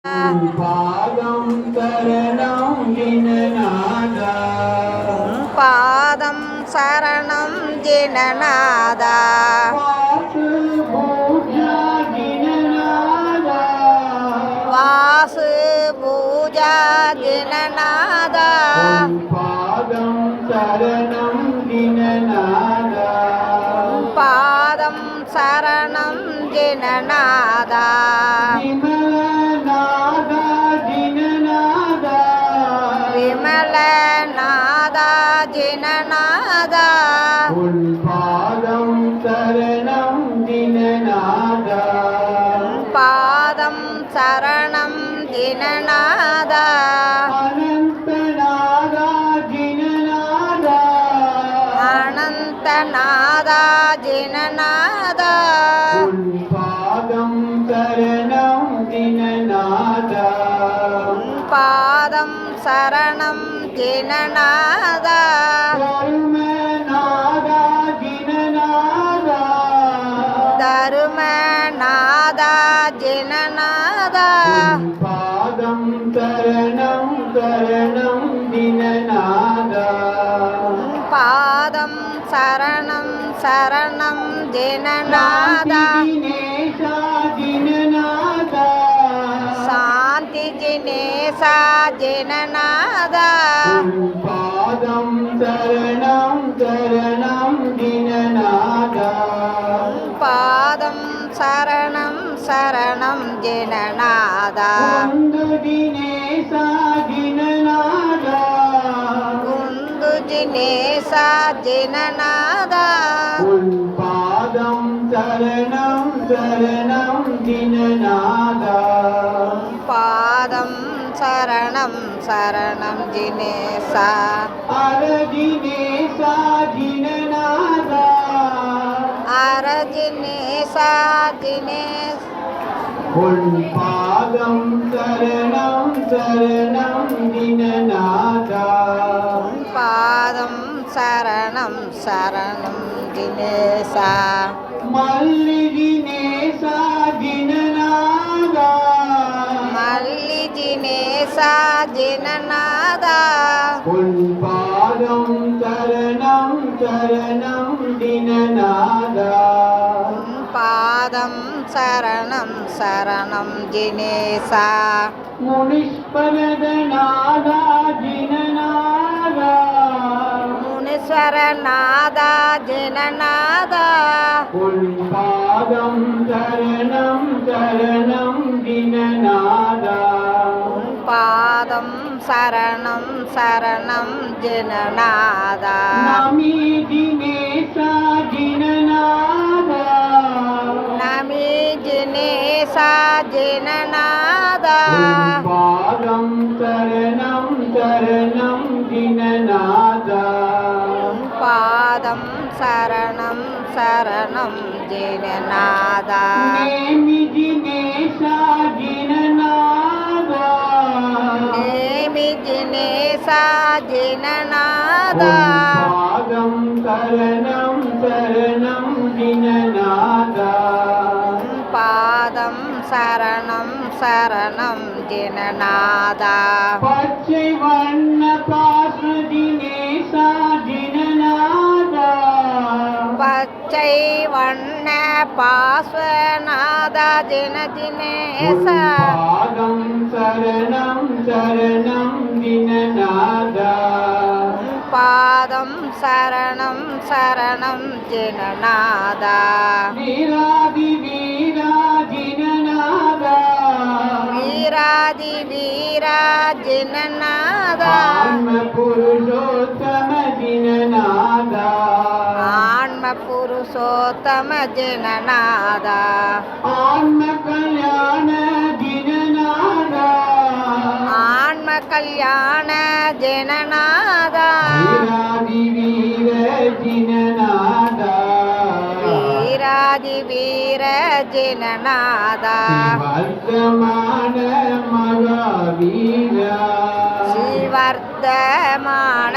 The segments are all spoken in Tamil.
பாதம் சரணம் ஜினநாதா பாதம் சரணம் ஜினநாதா வாசு பூஜா ஜினநாதா வாசு பூஜா ஜினநாதா பாதம் சரணம் ஜினநாதா பாதம் சரணம் ஜினநாதா விமலநாதா ஜினநாதா பாதம் சரணம் ஜினநாதா பாதம் சரணம் ஜினநாதா அனந்தநாதா ஜினநாதா அனந்தநாதா ஜினநாதா பாதம் சரணம் ஜினநாதா பாதம் சரணம் ஜினநாதா தருமநாதா ஜினநாதா தருமநாதா ஜினநாதா பாதம் சரணம் சரணம் ஜினநாதா பாதம் சரணம் சரணம் ஜினநாதா ஜினேஷா ஜினநாதா சாந்தி ஜினேசா ஜினநாதா பாதம் சரணம் சரணம் ஜினநாதா பாதம் சரணம் சரணம் ஜினநாதா குந்து ஜினேஷா ஜினநாதா குந்து ஜினேசா ஜினநாதா பாதம் சரணம் சரணம் ஜினநாதா பாதம் சரணம் சரணம் ஜினேசா அரஜினேஷா ஜினநாதா அரஜினேசா ஜினேஸ் பாதம் சரணம் சரணம் ஜினநாதா பாதம் சரணம் சரணம் ஜினேசா மல்லிஜினேஷா ஜினநாதா மல்லி ஜினேசா ஜினநாதா பாதம் சரணம் சரணம் ஜினநாதா பாதம் சரணம் சரணம் ஜினேசா முனிஷ்பரதநாதா ஜினநாதா முனீஸ்வரநாதா ஜினநாதா பாதம் சரணம் சரணம் ஜினநாதா பாதம் சரணம் சரணம் ஜினநாதா நமி ஜினேஷா ஜினநாதா நமி ஜினேசா ஜினநாதா பாதம் சரணம் சரணம் ஜினநாதா பாதம் சரணம் சரணம் ஜினநாதா நேமி ஜினேஷா ஜினநாதா நேமி ஜினேசா ஜினநாதா பாதம் சரணம் சரணம் ஜினநாதா பாதம் சரணம் சரணம் ஜினநாதா பச்சை வண்ண பாசு ஜினேஷா ஜினநாதா பச்சை வண்ண பாஸ்வநாதா ஜின ஜினேசா பாதம் சரணம் சரணம் ஜினநாதா பாதம் சரணம் சரணம் ஜினநாதா வீராதி வீரா ஜினநாதா வீராதி வீரா ஜினநாதா ஆன்ம புருஷோத்தம ஜினநாதா ஆன்ம புருஷோத்தம ஜினநாதா ஆன்ம கல்யாண ஜினநாதா ஆன்ம கல்யாண ஜினநாதா வீராதி வீர ஜினநாதா வீராதி வீர ஜினநாதா வர்த்தமான மகாவீரா ஸ்ரீவர்த்தமான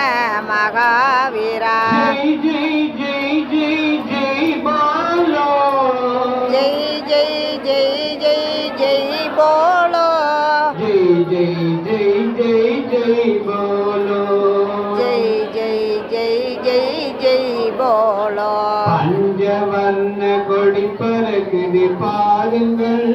மகாவீரா ஜெய் ஜெய் ஜெய் ஜெய் ஜெய் பாலோ ஜெய் ஜெய் ஜெய் ஜெய் ஜெய் போலோ கோலோ பஞ்சவர்ண கொடி பறக்குது பாருங்கள்